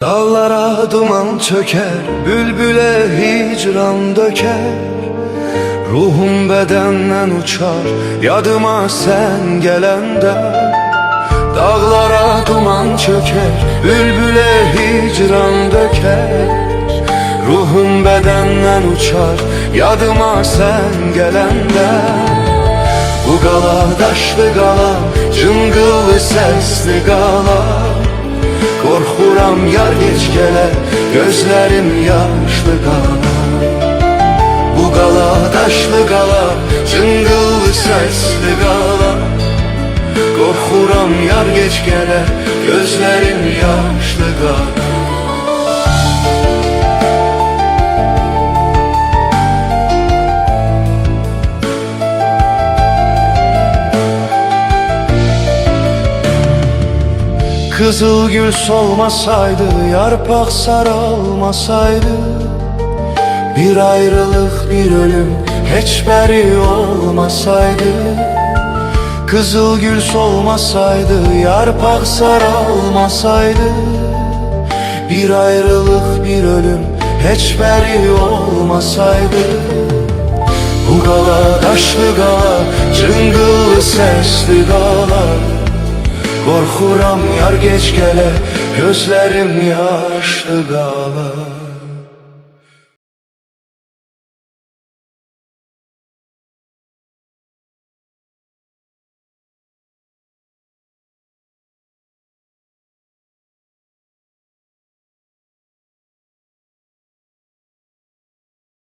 Dağlara duman çöker, bülbüle hicran döker. Ruhum bedenden uçar, yadıma sen gelende. Dağlara duman çöker, bülbüle hicran döker. Ruhum bedenden uçar, yadıma sen gelende. Bu qala daşlı qala, cıngıllı sesli qala. Korxuram yar geç gələ, gözlərim yaşlı qala. Bu qala daşlı qala, cıngıllı səsli qala. Korxuram yar geç gələ, gözlərim yaşlı qala. Kızıl gül solmasaydı, yarpak sarılmasaydı, bir ayrılık bir ölüm hiç beri olmasaydı. Kızıl gül solmasaydı, yarpak sarılmasaydı, bir ayrılık bir ölüm hiç beri olmasaydı. Bu qala daşlı qala, cıngıllı sesli qala. Korxuram yar geç gələ, gözlərim yaşlı qala.